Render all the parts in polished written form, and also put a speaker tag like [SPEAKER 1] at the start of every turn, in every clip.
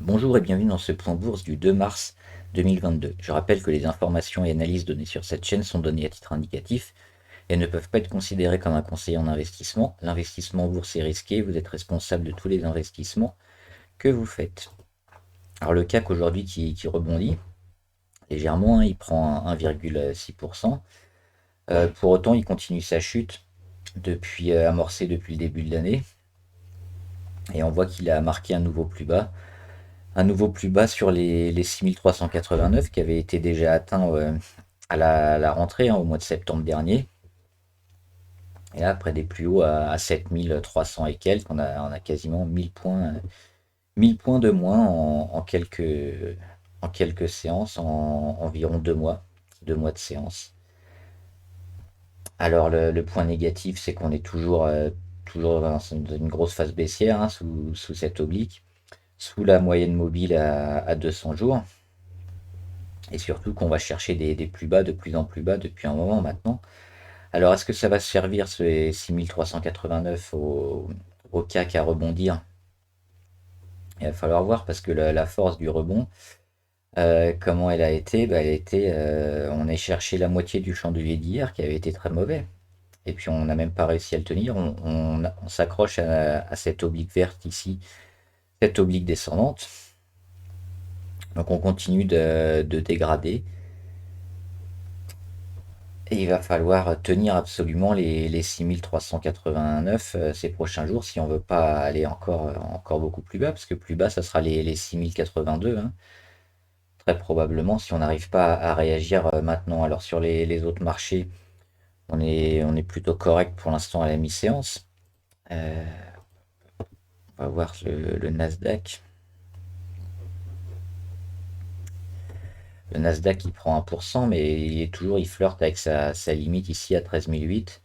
[SPEAKER 1] Bonjour et bienvenue dans ce point bourse du 2 mars 2022. Je rappelle que les informations et analyses données sur cette chaîne sont données à titre indicatif et ne peuvent pas être considérées comme un conseiller en investissement. L'investissement en bourse est risqué, vous êtes responsable de tous les investissements que vous faites. Alors le CAC aujourd'hui qui rebondit légèrement, il prend 1,6%. Pour autant, il continue sa chute amorcée depuis le début de l'année et on voit qu'il a marqué un nouveau plus bas sur les 6389 qui avait été déjà atteint à la rentrée, au mois de septembre dernier. Et là, après des plus hauts à 7300 et quelques, on a quasiment 1000 points de moins en quelques séances, en environ 2 mois de séance. Alors le point négatif, c'est qu'on est toujours dans une grosse phase baissière, hein, sous cette oblique, sous la moyenne mobile à 200 jours. Et surtout qu'on va chercher des plus bas, de plus en plus bas depuis un moment maintenant. Alors est-ce que ça va servir ces 6389 au CAC à rebondir? Il va falloir voir parce que la force du rebond, comment elle a été? Bah, on a cherché la moitié du champ de d'hier qui avait été très mauvais. Et puis on n'a même pas réussi à le tenir. On s'accroche à cette oblique verte ici, cette oblique descendante. Donc on continue de dégrader. Et il va falloir tenir absolument les 6389 ces prochains jours si on veut pas aller encore beaucoup plus bas, parce que plus bas, ça sera les 6082, hein, très probablement, si on n'arrive pas à réagir maintenant. Alors sur les autres marchés, on est plutôt correct pour l'instant à la mi-séance. Euh, on va voir le Nasdaq. Le Nasdaq, il prend 1%, mais il flirte avec sa limite ici à 13008.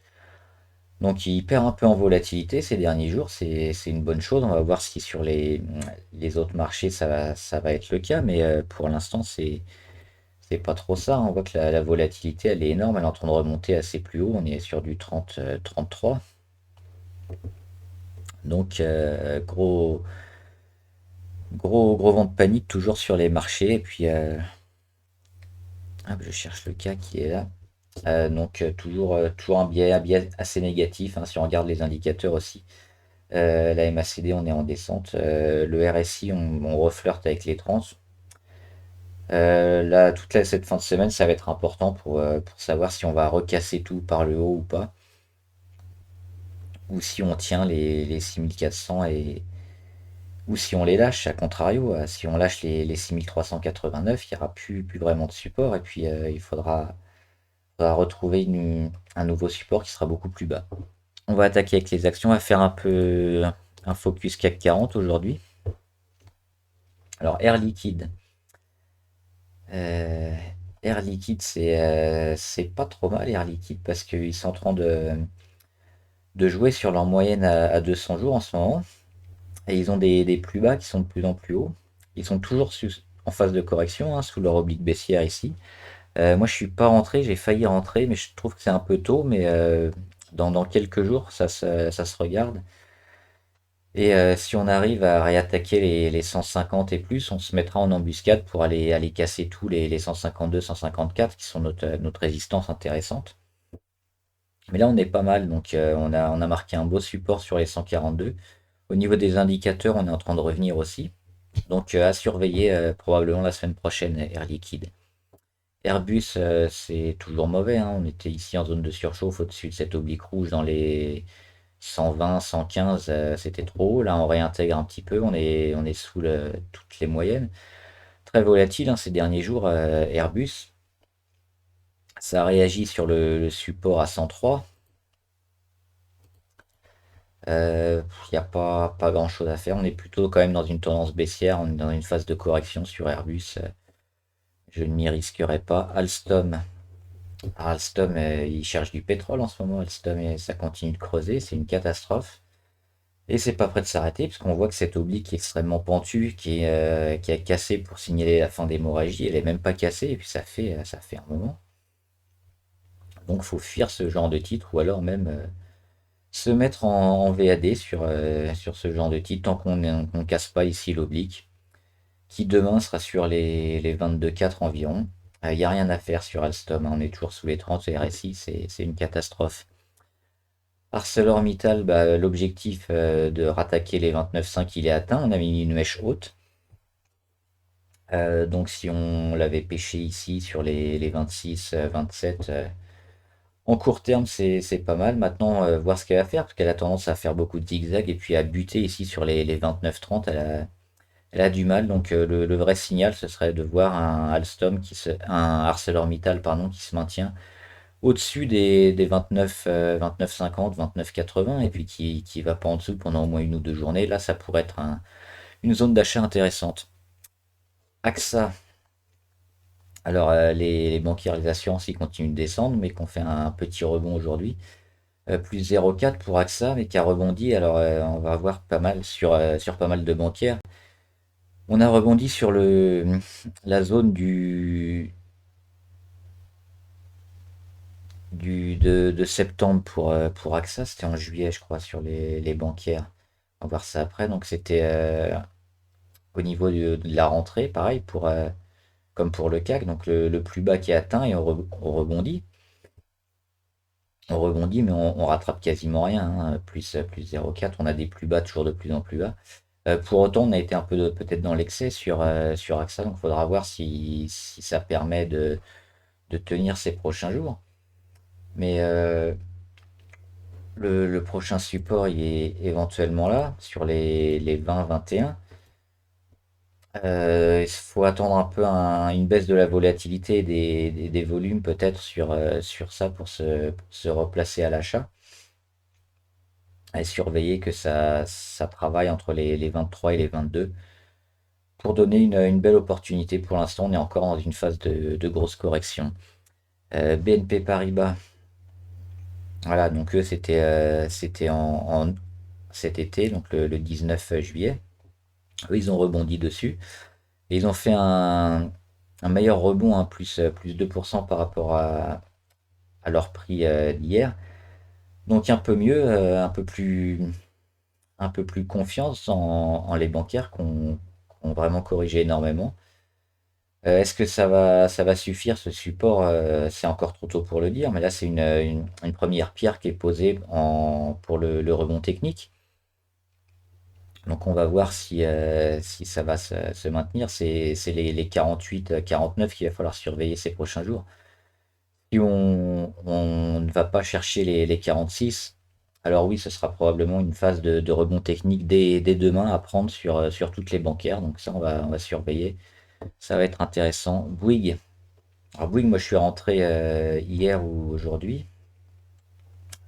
[SPEAKER 1] Donc il perd un peu en volatilité ces derniers jours, c'est une bonne chose. On va voir si sur les autres marchés ça va être le cas, mais pour l'instant c'est pas trop ça. On voit que la volatilité elle est énorme, elle est en train de remonter assez plus haut, on est sur du 30, 33. Donc gros vent de panique toujours sur les marchés. Et puis hop, je cherche le cas qui est là. Donc toujours un biais assez négatif, hein, si on regarde les indicateurs aussi. La MACD, on est en descente. Le RSI, on reflirte avec les 30. Là, cette fin de semaine, ça va être important pour savoir si on va recasser tout par le haut ou pas. Ou si on tient les 6400 ou si on les lâche, à contrario. Si on lâche les 6389, il n'y aura plus vraiment de support. Et puis, faudra retrouver un nouveau support qui sera beaucoup plus bas. On va attaquer avec les actions. On va faire un peu un focus CAC 40 aujourd'hui. Alors, Air Liquide. Euh, Air Liquide, c'est pas trop mal, Air Liquide, parce qu'ils sont en train de jouer sur leur moyenne à 200 jours en ce moment. Et ils ont des plus bas qui sont de plus en plus hauts. Ils sont toujours en phase de correction, hein, sous leur oblique baissière ici. Moi, je suis pas rentré, j'ai failli rentrer, mais je trouve que c'est un peu tôt. Mais dans quelques jours, ça se regarde. Et si on arrive à réattaquer les 150 et plus, on se mettra en embuscade pour aller casser tous les 152, 154 qui sont notre résistance intéressante. Mais là, on est pas mal, donc on a marqué un beau support sur les 142. Au niveau des indicateurs, on est en train de revenir aussi. Donc à surveiller probablement la semaine prochaine, Air Liquide. Airbus, c'est toujours mauvais, hein. On était ici en zone de surchauffe au-dessus de cette oblique rouge dans les 120, 115, c'était trop haut. Là, on réintègre un petit peu. On est sous toutes les moyennes. Très volatile, hein, ces derniers jours, Airbus. Ça réagit sur le support à 103. Il n'y a pas grand-chose à faire. On est plutôt quand même dans une tendance baissière. On est dans une phase de correction sur Airbus. Je ne m'y risquerai pas. Alstom. Alstom, il cherche du pétrole en ce moment. Alstom, ça continue de creuser. C'est une catastrophe. Et c'est pas prêt de s'arrêter, puisqu'on voit que cette oblique est extrêmement pentue, qui a cassé pour signaler la fin d'hémorragie, elle est même pas cassée, et puis ça fait un moment. Donc faut fuir ce genre de titre, ou alors même se mettre en VAD sur ce genre de titre, tant qu'on ne casse pas ici l'oblique. qui demain sera sur les 22,4 environ. Il n'y a rien à faire sur Alstom, hein, on est toujours sous les 30 et RSI, c'est une catastrophe. ArcelorMittal, bah, l'objectif de rattaquer les 29,5 il est atteint, on a mis une mèche haute. Donc si on l'avait pêché ici sur les 26, 27, en court terme c'est pas mal. Maintenant, voir ce qu'elle va faire, parce qu'elle a tendance à faire beaucoup de zigzags et puis à buter ici sur les 29,30, elle a du mal. Donc le vrai signal, ce serait de voir un ArcelorMittal pardon, qui se maintient au-dessus des 29, 29,50, 29,80 et puis qui va pas en dessous pendant au moins une ou deux journées. Là, ça pourrait être une zone d'achat intéressante. AXA, alors les banquiers et les assurances, ils continuent de descendre, mais qu'on fait un petit rebond aujourd'hui. Plus 0,4 pour AXA, mais qui a rebondi. Alors on va voir pas mal sur pas mal de banquières. On a rebondi sur la zone de septembre pour AXA, c'était en juillet, je crois, sur les banquières. On va voir ça après. Donc c'était au niveau de la rentrée, pareil, comme pour le CAC, donc le plus bas qui est atteint et on rebondit. On rebondit, mais on rattrape quasiment rien, hein, plus 0,4. On a des plus bas toujours de plus en plus bas. Pour autant, on a été un peu peut-être dans l'excès sur AXA, donc il faudra voir si ça permet de tenir ces prochains jours. Mais le prochain support, il est éventuellement là, sur les 20-21. Il faut attendre un peu une baisse de la volatilité et des volumes peut-être sur ça pour se replacer à l'achat. Et surveiller que ça travaille entre les 23 et les 22 pour donner une belle opportunité. Pour l'instant, on est encore dans une phase de grosse correction. BNP Paribas, voilà, donc eux, c'était cet été, donc le 19 juillet. Eux, ils ont rebondi dessus. Et ils ont fait un meilleur rebond, hein, plus 2% par rapport à leur prix d'hier. Donc un peu mieux, un peu plus confiance en les bancaires qui ont vraiment corrigé énormément. Est-ce que ça va suffire ce support? C'est encore trop tôt pour le dire, mais là c'est une première pierre qui est posée pour le rebond technique. Donc on va voir si ça va se maintenir. C'est les 48, 49 qu'il va falloir surveiller ces prochains jours. Si on ne va pas chercher les 46, alors oui, ce sera probablement une phase de rebond technique dès demain à prendre sur toutes les bancaires. Donc ça, on va surveiller. Ça va être intéressant. Bouygues. Alors Bouygues, moi je suis rentré hier ou aujourd'hui.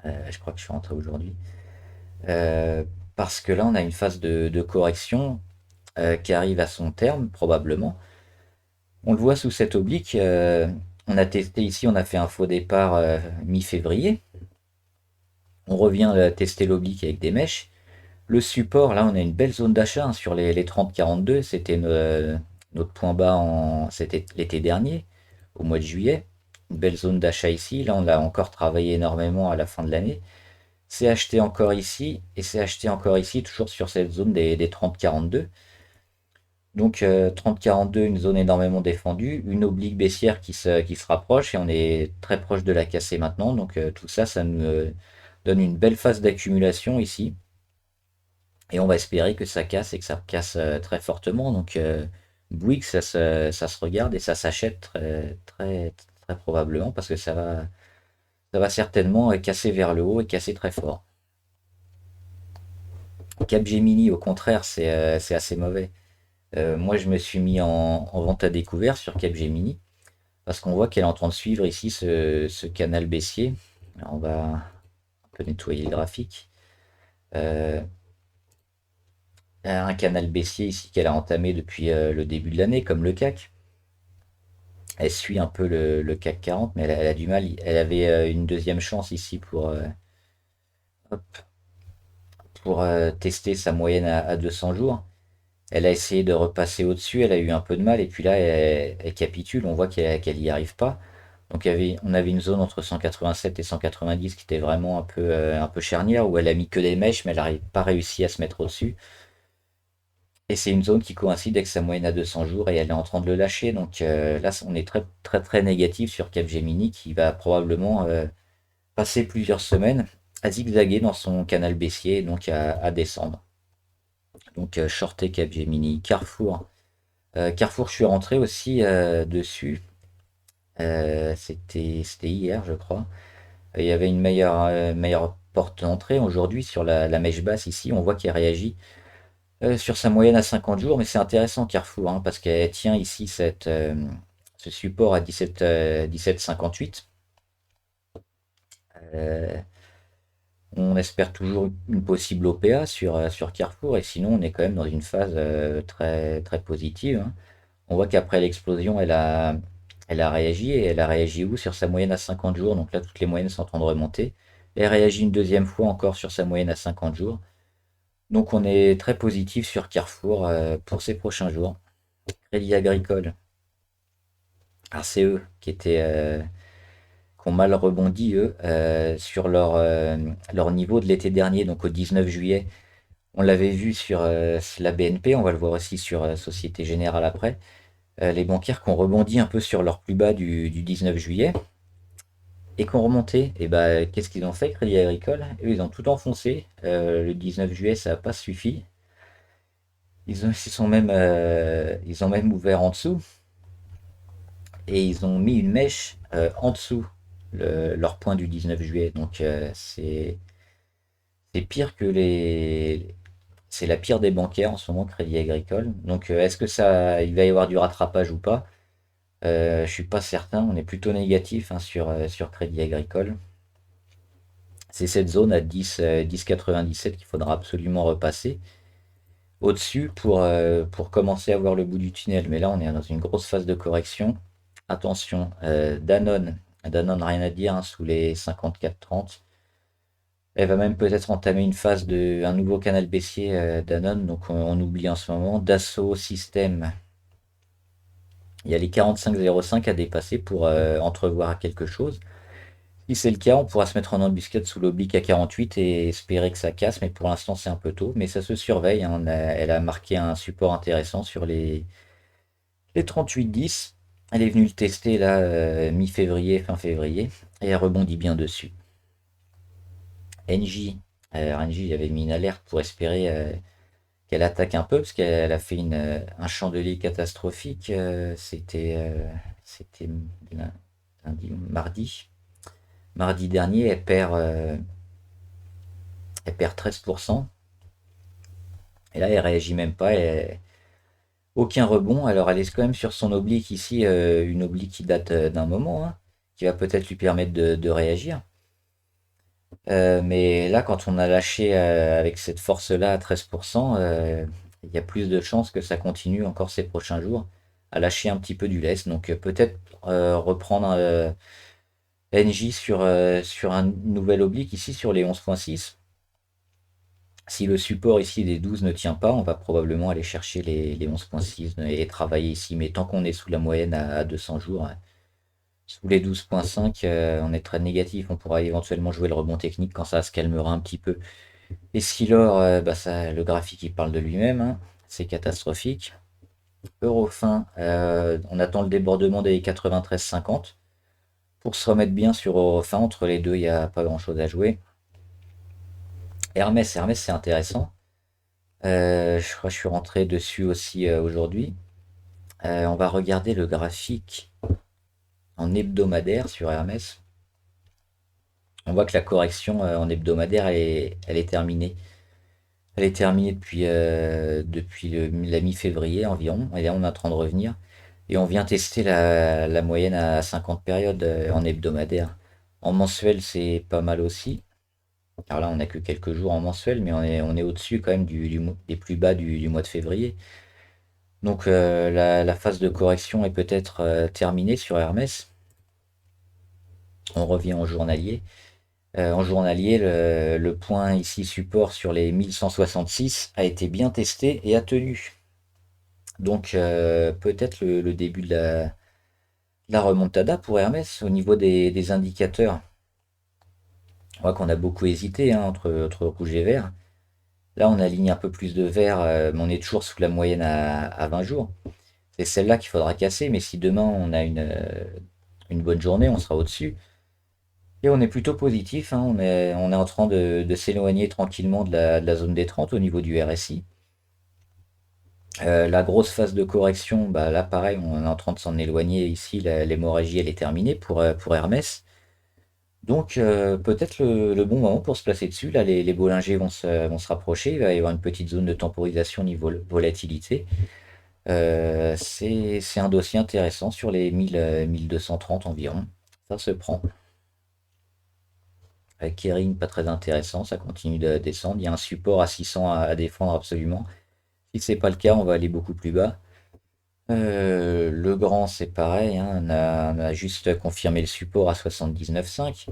[SPEAKER 1] Je crois que je suis rentré aujourd'hui. Euh, Parce que là, on a une phase de correction qui arrive à son terme, probablement. On le voit sous cette oblique. On a testé ici, on a fait un faux départ mi-février. On revient tester l'oblique avec des mèches. Le support, là, on a une belle zone d'achat, hein, sur les 30-42. C'était notre point bas c'était l'été dernier, au mois de juillet. Une belle zone d'achat ici. Là, on l'a encore travaillé énormément à la fin de l'année. C'est acheté encore ici et c'est acheté encore ici, toujours sur cette zone des 30-42. Donc 30-42, une zone énormément défendue, une oblique baissière qui se rapproche et on est très proche de la casser maintenant. Donc tout ça, ça nous donne une belle phase d'accumulation ici. Et on va espérer que ça casse et que ça casse très fortement. Donc Bouygues, ça se regarde et ça s'achète très, très, très probablement parce que ça va certainement casser vers le haut et casser très fort. Capgemini, au contraire, c'est assez mauvais. Moi, je me suis mis en vente à découvert sur Capgemini parce qu'on voit qu'elle est en train de suivre ici ce canal baissier. Alors, on va un peu nettoyer le graphique. Euh, un canal baissier ici qu'elle a entamé depuis le début de l'année, comme le CAC. Elle suit un peu le CAC 40, mais elle a du mal. Elle avait une deuxième chance ici hop, pour tester sa moyenne à 200 jours. Elle a essayé de repasser au-dessus, elle a eu un peu de mal, et puis là, elle capitule, on voit qu'elle n'y arrive pas. Donc on avait une zone entre 187 et 190 qui était vraiment un peu charnière, où elle a mis que des mèches, mais elle n'arrive pas réussi à se mettre au-dessus. Et c'est une zone qui coïncide avec sa moyenne à 200 jours et elle est en train de le lâcher. Donc là, on est très très très négatif sur Capgemini qui va probablement passer plusieurs semaines à zigzaguer dans son canal baissier, donc à descendre. Donc shorter Capgemini, Carrefour. Carrefour, je suis rentré aussi dessus. C'était hier, je crois. Il y avait une meilleure porte d'entrée. Aujourd'hui, sur la mèche basse ici, on voit qu'il réagit sur sa moyenne à 50 jours, mais c'est intéressant Carrefour, hein, parce qu'elle tient ici ce support à 17,58. Euh, on espère toujours une possible OPA sur Carrefour, et sinon on est quand même dans une phase très, très positive, hein. On voit qu'après l'explosion, elle a réagi, et elle a réagi où? Sur sa moyenne à 50 jours, donc là toutes les moyennes sont en train de remonter. Elle réagit une deuxième fois encore sur sa moyenne à 50 jours. Donc on est très positif sur Carrefour pour ces prochains jours. Crédit Agricole, alors c'est eux qui ont mal rebondi, eux, sur leur niveau de l'été dernier, donc au 19 juillet. On l'avait vu sur la BNP, on va le voir aussi sur Société Générale après. Les bancaires qui ont rebondi un peu sur leur plus bas du 19 juillet et qui ont remonté. Et bah, qu'est-ce qu'ils ont fait, Crédit Agricole? Eux, ils ont tout enfoncé. Le 19 juillet, ça n'a pas suffi. Ils ont même ouvert en dessous et ils ont mis une mèche en dessous leur point du 19 juillet. Donc c'est pire que c'est la pire des bancaires en ce moment, Crédit Agricole. Donc est-ce que il va y avoir du rattrapage ou pas? Je suis pas certain. On est plutôt négatif, hein, sur Crédit Agricole. C'est cette zone à 10,97 qu'il faudra absolument repasser au-dessus pour commencer à voir le bout du tunnel. Mais là, on est dans une grosse phase de correction. Attention, Danone, rien à dire, hein, sous les 54,30. Elle va même peut-être entamer une phase un nouveau canal baissier Danone, donc on oublie en ce moment. Dassault Systèmes, il y a les 45,05 à dépasser pour entrevoir quelque chose. Si c'est le cas, on pourra se mettre en embuscade sous l'oblique à 48 et espérer que ça casse, mais pour l'instant c'est un peu tôt. Mais ça se surveille, hein. Elle a marqué un support intéressant sur les 38,10. Elle est venue le tester là mi-février, fin février, et elle rebondit bien dessus. NJ, NJ, j'avais mis une alerte pour espérer qu'elle attaque un peu, parce qu'elle a fait un chandelier catastrophique. C'était mardi. Mardi dernier, elle perd 13%. Et là, elle réagit même pas. Aucun rebond. Alors, elle est quand même sur son oblique ici, une oblique qui date d'un moment, hein, qui va peut-être lui permettre de réagir. Mais là, quand on a lâché avec cette force-là à 13%, il y a plus de chances que ça continue encore ces prochains jours à lâcher un petit peu du lest. Donc peut-être reprendre NJ sur un nouvel oblique ici sur les 11,6. Si le support ici des 12 ne tient pas, on va probablement aller chercher les 11,6 et travailler ici. Mais tant qu'on est sous la moyenne à 200 jours, sous les 12,5, on est très négatif. On pourra éventuellement jouer le rebond technique quand ça se calmera un petit peu. Et Essilor, bah le graphique il parle de lui-même, hein. C'est catastrophique. Eurofin, on attend le débordement des 93,50 pour se remettre bien sur Eurofin. Entre les deux, il n'y a pas grand-chose à jouer. Hermès, c'est intéressant. Je crois que je suis rentré dessus aussi aujourd'hui. On va regarder le graphique en hebdomadaire sur Hermès. On voit que la correction en hebdomadaire, elle est terminée. Elle est terminée depuis la mi-février environ. Et là, on est en train de revenir. Et on vient tester la moyenne à 50 périodes en hebdomadaire. En mensuel, c'est pas mal aussi. Alors là, on n'a que quelques jours en mensuel, mais on est au-dessus quand même des plus bas du mois de février. Donc la phase de correction est peut-être terminée sur Hermès. On revient en journalier. En journalier, le point ici support sur les 1166 a été bien testé et a tenu. Donc peut-être le début de la remontada pour Hermès au niveau des indicateurs. On voit qu'on a beaucoup hésité, hein, entre rouge et vert. Là, on aligne un peu plus de vert, mais on est toujours sous la moyenne à 20 jours. C'est celle-là qu'il faudra casser, mais si demain on a une bonne journée, on sera au-dessus. Et on est plutôt positif, hein, on est en train de s'éloigner tranquillement de la zone des 30 au niveau du RSI. La grosse phase de correction, bah là pareil, on est en train de s'en éloigner ici, l'hémorragie elle est terminée pour Hermès. Donc peut-être le bon moment pour se placer dessus. Là les Bollinger vont se rapprocher, il va y avoir une petite zone de temporisation niveau volatilité. C'est un dossier intéressant sur les 1000, 1230 environ. Ça se prend. Avec Kering, pas très intéressant, ça continue de descendre. Il y a un support à 600 à défendre absolument. Si c'est pas le cas, on va aller beaucoup plus bas. Le grand, c'est pareil, hein, on a juste confirmé le support à 79,5.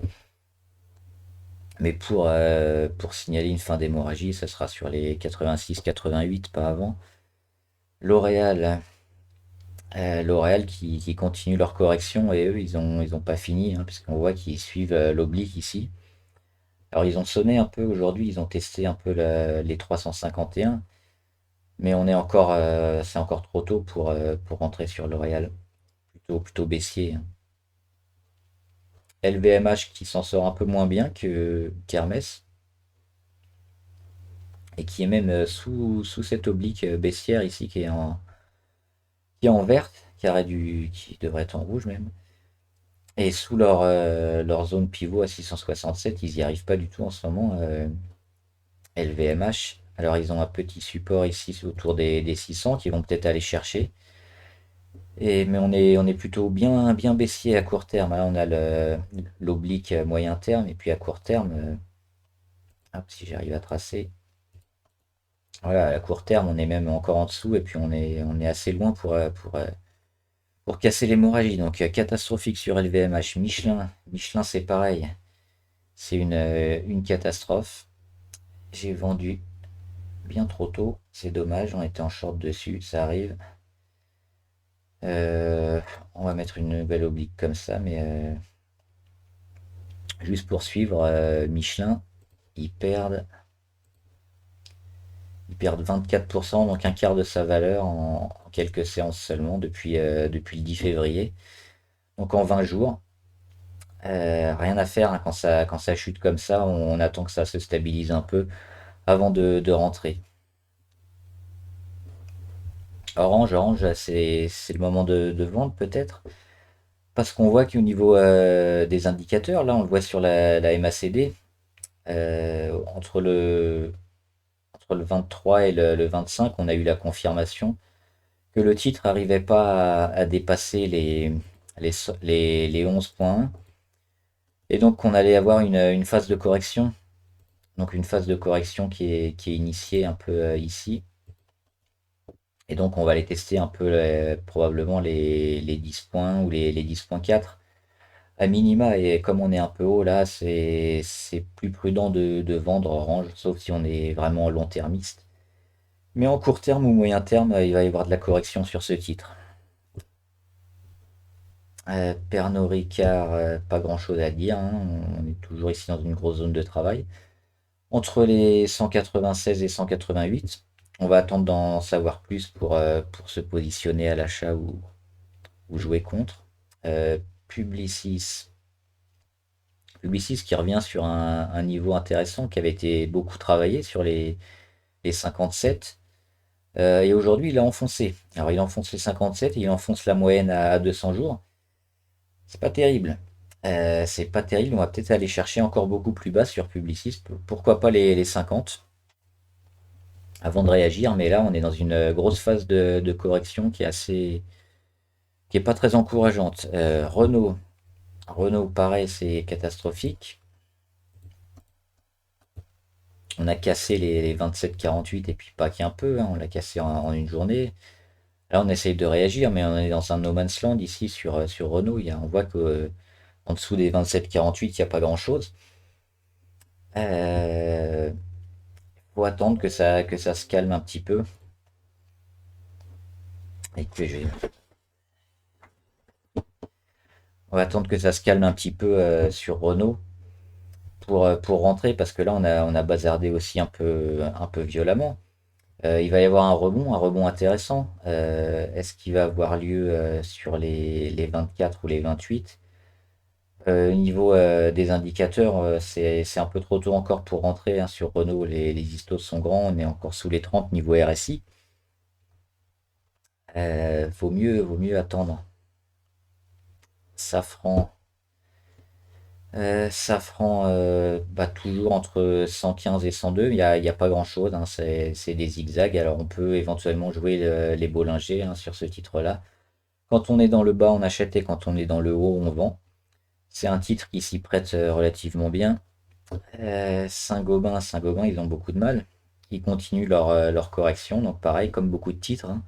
[SPEAKER 1] Mais pour signaler une fin d'hémorragie, ça sera sur les 86-88, pas avant. L'Oréal, L'Oréal qui continue leur correction et eux, ils ont pas fini, hein, puisqu'on voit qu'ils suivent l'oblique ici. Alors ils ont sonné un peu aujourd'hui, ils ont testé un peu les 351, mais c'est encore trop tôt pour rentrer sur L'Oréal, plutôt baissier, hein. LVMH qui s'en sort un peu moins bien que qu'Hermès et qui est même sous cette oblique baissière ici qui est en verte, qui devrait être en rouge même. Et sous leur zone pivot à 667, ils n'y arrivent pas du tout en ce moment, LVMH. Alors ils ont un petit support ici autour des 600 qu'ils vont peut-être aller chercher. Mais on est plutôt bien, bien baissier à court terme. Là, on a l'oblique moyen terme et puis à court terme, hop, si j'arrive à tracer. Voilà, à court terme, on est même encore en dessous et puis on est assez loin pour casser l'hémorragie. Donc catastrophique sur LVMH. Michelin c'est pareil. C'est une catastrophe. J'ai vendu bien trop tôt. C'est dommage, on était en short dessus, ça arrive. Euh, on va mettre une nouvelle oblique comme ça, mais juste pour suivre Michelin, ils perdent, ils perdent 24%, donc un quart de sa valeur en quelques séances seulement depuis le 10 février. Donc en 20 jours. Rien à faire, hein, quand ça chute comme ça, on attend que ça se stabilise un peu avant de rentrer. Orange, c'est le moment de vendre peut-être. Parce qu'on voit qu'au niveau des indicateurs, là on le voit sur la MACD, entre le 23 et le 25, on a eu la confirmation que le titre n'arrivait pas à dépasser les 11,1 et donc qu'on allait avoir une phase de correction. Donc une phase de correction qui est initiée un peu ici. Et donc on va aller tester un peu probablement les 10 points ou les 10,4 à minima. Et comme on est un peu haut là, c'est plus prudent de vendre Orange, sauf si on est vraiment long-termiste. Mais en court terme ou moyen terme, il va y avoir de la correction sur ce titre. Pernod Ricard, pas grand-chose à dire, hein. On est toujours ici dans une grosse zone de travail. Entre les 196 et 188, on va attendre d'en savoir plus pour se positionner à l'achat ou jouer contre. Euh, Publicis, Publicis qui revient sur un niveau intéressant qui avait été beaucoup travaillé sur les 57. Et aujourd'hui, il a enfoncé. Alors, il enfonce les 57 et il enfonce la moyenne à 200 jours. C'est pas terrible. C'est pas terrible. On va peut-être aller chercher encore beaucoup plus bas sur Publicis. Pourquoi pas les 50 avant de réagir. Mais là, on est dans une grosse phase de correction qui est pas très encourageante. Renault, pareil, c'est catastrophique. On a cassé les 27,48 et puis pas qu'un peu, hein, on l'a cassé en une journée. Là, on essaye de réagir, mais on est dans un no man's land ici sur Renault. On voit qu'en dessous des 27,48, il n'y a pas grand-chose. Il faut attendre que ça se calme un petit peu. Et que on va attendre que ça se calme un petit peu sur Renault. pour rentrer, parce que là on a bazardé aussi un peu violemment. Il va y avoir un rebond intéressant. Est-ce qu'il va avoir lieu sur les 24 ou les 28? Au niveau des indicateurs, c'est un peu trop tôt encore pour rentrer, hein, sur Renault. Les histos sont grands, on est encore sous les 30 niveau RSI. Vaut mieux attendre. Safran, Safran, bah, toujours entre 115 et 102. Il y a pas grand-chose, hein, c'est des zigzags. Alors on peut éventuellement jouer les Bollinger, hein, sur ce titre-là. Quand on est dans le bas, on achète, et quand on est dans le haut, on vend. C'est un titre qui s'y prête relativement bien. Saint-Gobain, ils ont beaucoup de mal. Ils continuent leur correction, donc pareil, comme beaucoup de titres, hein,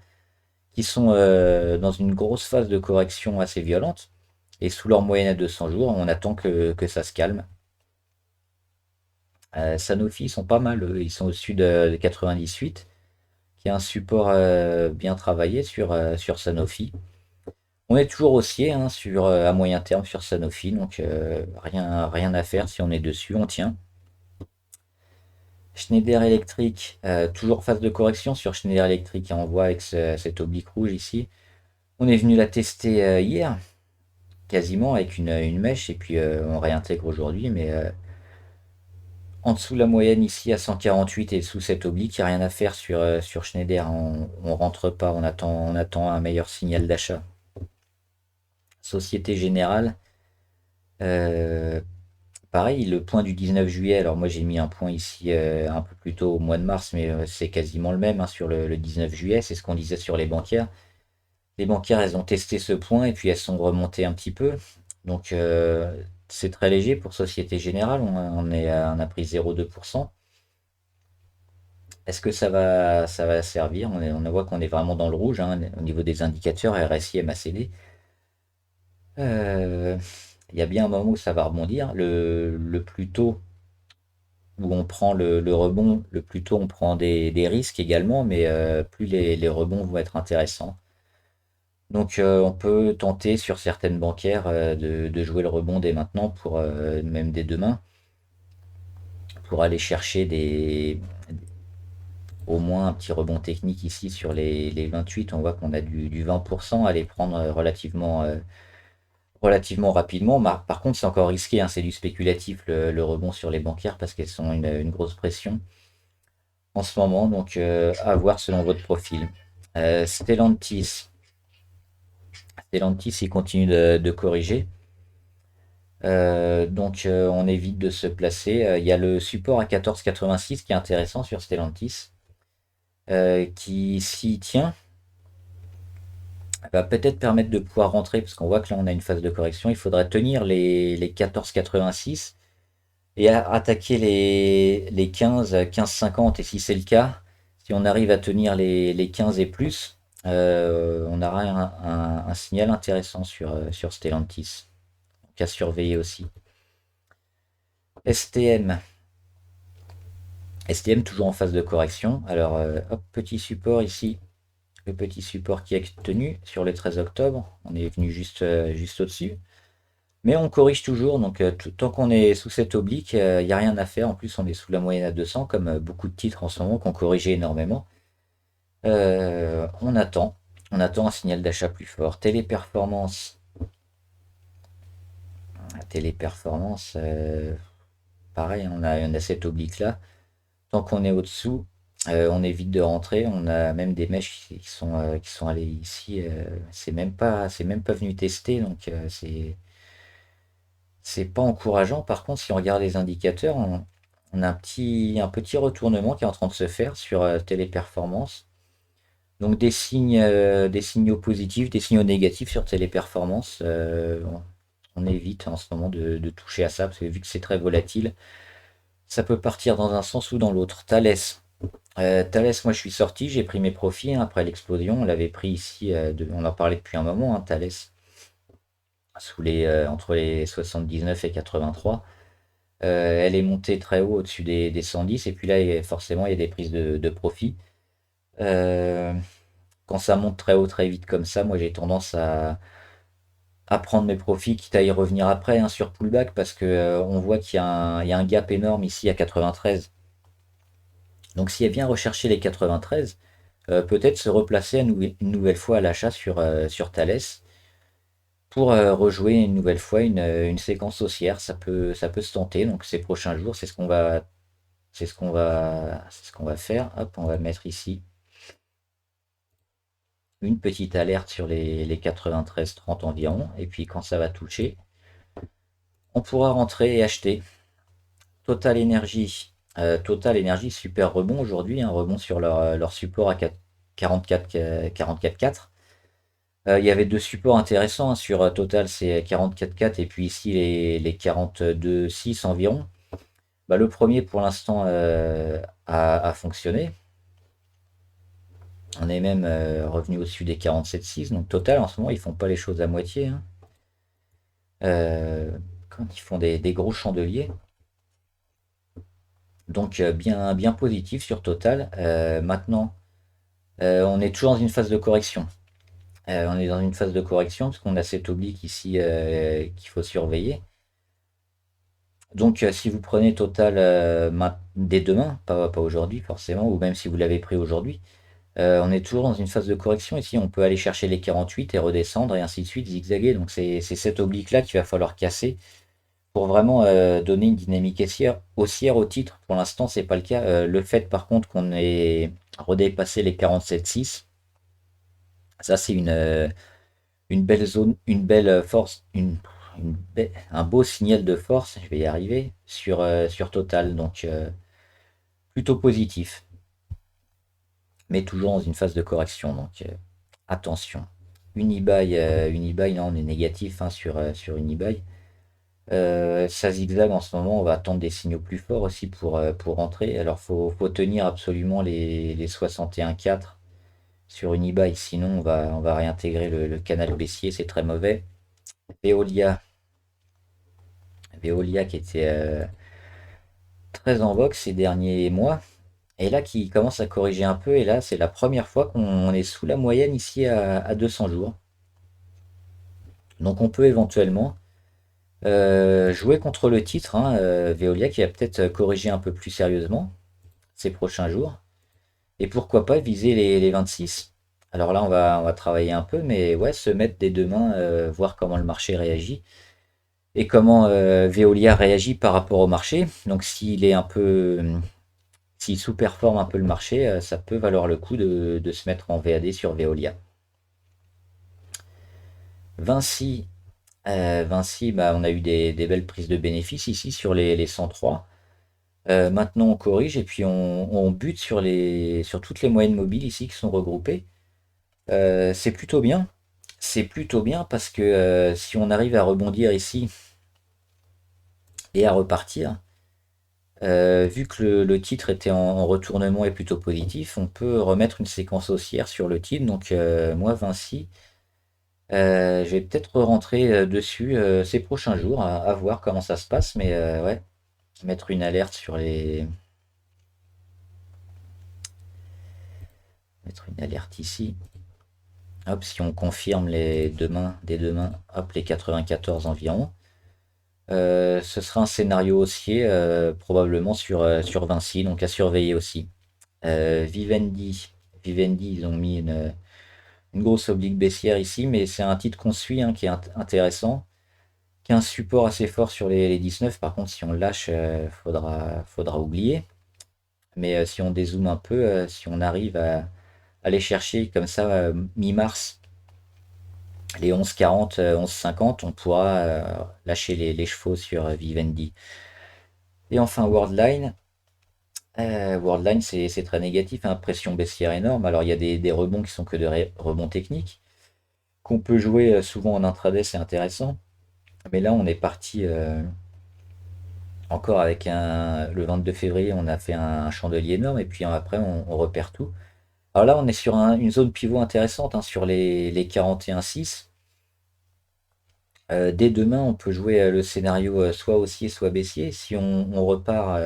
[SPEAKER 1] qui sont dans une grosse phase de correction assez violente. Et sous leur moyenne à 200 jours, on attend que ça se calme. Sanofi, ils sont pas mal, eux. Ils sont au-dessus de 98, qui est un support bien travaillé sur Sanofi. On est toujours haussier, hein, à moyen terme sur Sanofi, donc rien à faire si on est dessus, on tient. Schneider Electric, toujours phase de correction sur Schneider Electric, et on voit avec cette oblique rouge ici. On est venu la tester hier, quasiment avec une mèche, et puis on réintègre aujourd'hui, mais en dessous de la moyenne ici à 148 et sous cette oblique, il n'y a rien à faire sur Schneider. On rentre pas, on attend un meilleur signal d'achat. Société Générale, euh, pareil, le point du 19 juillet. Alors moi j'ai mis un point ici un peu plus tôt au mois de mars, mais c'est quasiment le même, hein, sur le 19 juillet. C'est ce qu'on disait sur les banquières. Les banquières, elles ont testé ce point et puis elles sont remontées un petit peu. Donc c'est très léger pour Société Générale. On a pris 0,2%. Est-ce que ça va servir? On voit qu'on est vraiment dans le rouge, hein, au niveau des indicateurs RSI, MACD. Euh, il y a bien un moment où ça va rebondir. Le plus tôt où on prend le rebond, le plus tôt on prend des risques également, mais plus les rebonds vont être intéressants. Donc on peut tenter sur certaines bancaires de jouer le rebond dès maintenant, même dès demain, pour aller chercher au moins un petit rebond technique ici sur les 28. On voit qu'on a du 20% à les prendre relativement rapidement. Par contre, c'est encore risqué, hein, c'est du spéculatif le rebond sur les bancaires, parce qu'elles sont une grosse pression en ce moment. Donc à voir selon votre profil. Stellantis. Stellantis, il continue de corriger. Donc on évite de se placer. Il y a le support à 14,86 qui est intéressant sur Stellantis, qui s'y tient va peut-être permettre de pouvoir rentrer, parce qu'on voit que là on a une phase de correction. Il faudrait tenir les 14,86 et attaquer les 15,50. Et si c'est le cas, si on arrive à tenir les 15 et plus, on aura un signal intéressant sur Stellantis, qu'à surveiller aussi. STM. STM toujours en phase de correction. Alors, hop, petit support ici. Le petit support qui est tenu sur le 13 octobre. On est venu juste au-dessus. Mais on corrige toujours, donc tant qu'on est sous cette oblique, il n'y a rien à faire. En plus, on est sous la moyenne à 200, comme beaucoup de titres en ce moment qui ont corrigé énormément. On attend. On attend un signal d'achat plus fort. Téléperformance. Téléperformance, pareil, on a cette oblique-là. Tant qu'on est au-dessous, on évite de rentrer. On a même des mèches qui sont allées ici. C'est même pas venu tester, donc c'est pas encourageant. Par contre, si on regarde les indicateurs, on a un petit retournement qui est en train de se faire sur Téléperformance. Donc des signaux positifs, des signaux négatifs sur Téléperformance. On évite en ce moment de toucher à ça, parce que vu que c'est très volatile, ça peut partir dans un sens ou dans l'autre. Thales. Thales, moi je suis sorti, j'ai pris mes profits, hein, après l'explosion. On l'avait pris ici, on en parlait depuis un moment, hein, Thales, entre les 79 et 83. Elle est montée très haut au-dessus des 110, et puis là, forcément, il y a des prises de profit. Euh, Quand ça monte très haut très vite comme ça, moi j'ai tendance à prendre mes profits, quitte à y revenir après hein, sur pullback, parce que on voit il y a un gap énorme ici à 93. Donc si elle vient rechercher les 93, peut-être se replacer une nouvelle fois à l'achat sur Thales pour rejouer une nouvelle fois une séquence haussière. Ça peut se tenter. Donc ces prochains jours, c'est ce qu'on va faire. Hop, on va mettre ici une petite alerte sur les 93,30 environ. Et puis quand ça va toucher, on pourra rentrer et acheter. Total Energy. Total Energy, super rebond aujourd'hui, un rebond sur leur support à 44,4. Il y avait deux supports intéressants hein, sur Total, c'est 44,4 et puis ici les 42,6 environ. Bah, le premier pour l'instant a fonctionné. On est même revenu au-dessus des 47,6. Donc Total en ce moment ils font pas les choses à moitié, hein. Euh, Quand ils font des gros chandeliers. Donc bien positif sur Total. Maintenant, on est toujours dans une phase de correction. On est dans une phase de correction parce qu'on a cet oblique ici qu'il faut surveiller. Donc si vous prenez Total dès demain, pas aujourd'hui forcément, ou même si vous l'avez pris aujourd'hui, on est toujours dans une phase de correction. Ici, on peut aller chercher les 48 et redescendre et ainsi de suite, zigzaguer. Donc c'est cet oblique-là qu'il va falloir casser pour vraiment donner une dynamique haussière au titre. Pour l'instant, c'est pas le cas. Le fait par contre qu'on ait redépassé les 47,6, ça c'est une belle zone, une belle force, un beau signal de force, je vais y arriver, sur Total. Donc plutôt positif, mais toujours dans une phase de correction. Donc attention. Unibail, non, on est négatif hein, sur Unibail. Ça zigzag en ce moment, on va attendre des signaux plus forts aussi pour rentrer. Alors faut tenir absolument les 61,4 sur Unibail, sinon on va réintégrer le canal baissier, c'est très mauvais. Veolia, Veolia qui était très en vogue ces derniers mois, et là qui commence à corriger un peu, et là c'est la première fois qu'on est sous la moyenne ici à 200 jours. Donc on peut éventuellement jouer contre le titre, hein, Veolia qui va peut-être corriger un peu plus sérieusement ces prochains jours. Et pourquoi pas viser les 26. Alors là, on va travailler un peu, mais ouais, se mettre des deux mains, voir comment le marché réagit et comment Veolia réagit par rapport au marché. Donc s'il est un peu, s'il sous-performe un peu le marché, ça peut valoir le coup de se mettre en VAD sur Veolia. Vinci, Vinci, bah, on a eu des belles prises de bénéfices ici sur les 103. Maintenant, on corrige et puis on bute sur toutes les moyennes mobiles ici qui sont regroupées. C'est plutôt bien. C'est plutôt bien parce que si on arrive à rebondir ici et à repartir, vu que le titre était en retournement et plutôt positif, on peut remettre une séquence haussière sur le titre. Donc moi, Vinci, je vais peut-être rentrer dessus ces prochains jours, à voir comment ça se passe. Mais ouais, mettre une alerte mettre une alerte ici. Hop, si on confirme dès demain, hop, les 94 environ. Ce sera un scénario haussier probablement sur Vinci, donc à surveiller aussi. Vivendi, Vivendi, ils ont mis une grosse oblique baissière ici, mais c'est un titre qu'on suit hein, qui est intéressant, qui a un support assez fort sur les 19. Par contre, si on lâche, faudra oublier. Mais si on dézoome un peu, si on arrive à aller chercher comme ça mi-mars les 11,40, 11,50, on pourra lâcher les chevaux sur Vivendi. Et enfin Worldline. Worldline, c'est très négatif, hein, pression baissière énorme. Alors il y a des rebonds qui sont que rebonds techniques, qu'on peut jouer souvent en intraday, c'est intéressant. Mais là, on est parti encore avec le 22 février, on a fait un chandelier énorme, et puis après, on repère tout. Alors là, on est sur une zone pivot intéressante hein, sur les 41,6. Dès demain, on peut jouer le scénario soit haussier, soit baissier. Si on repart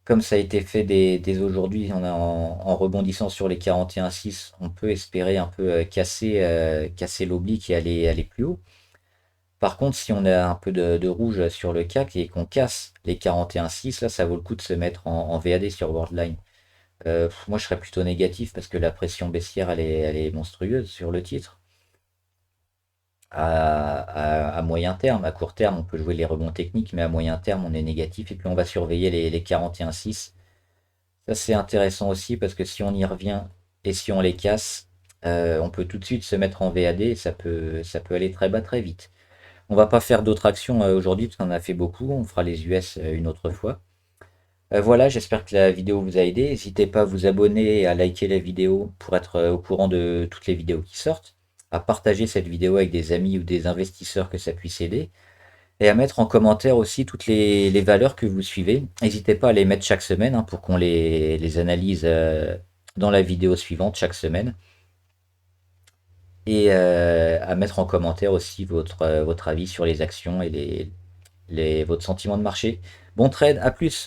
[SPEAKER 1] comme ça a été fait dès aujourd'hui, en rebondissant sur les 41,6, on peut espérer un peu casser l'oblique et aller plus haut. Par contre, si on a un peu de rouge sur le CAC et qu'on casse les 41,6, là, ça vaut le coup de se mettre en VAD sur Worldline. Moi, je serais plutôt négatif parce que la pression baissière, elle est monstrueuse sur le titre. À moyen terme, à court terme, on peut jouer les rebonds techniques, mais à moyen terme, on est négatif et puis on va surveiller les 41,6. Ça, c'est intéressant aussi parce que si on y revient et si on les casse, on peut tout de suite se mettre en VAD et ça peut aller très bas très vite. On va pas faire d'autres actions aujourd'hui parce qu'on en a fait beaucoup. On fera les US une autre fois. Voilà, j'espère que la vidéo vous a aidé. N'hésitez pas à vous abonner et à liker la vidéo pour être au courant de toutes les vidéos qui sortent, à partager cette vidéo avec des amis ou des investisseurs que ça puisse aider, et à mettre en commentaire aussi toutes les valeurs que vous suivez. N'hésitez pas à les mettre chaque semaine hein, pour qu'on les analyse dans la vidéo suivante chaque semaine. Et à mettre en commentaire aussi votre avis sur les actions et votre sentiment de marché. Bon trade, à plus!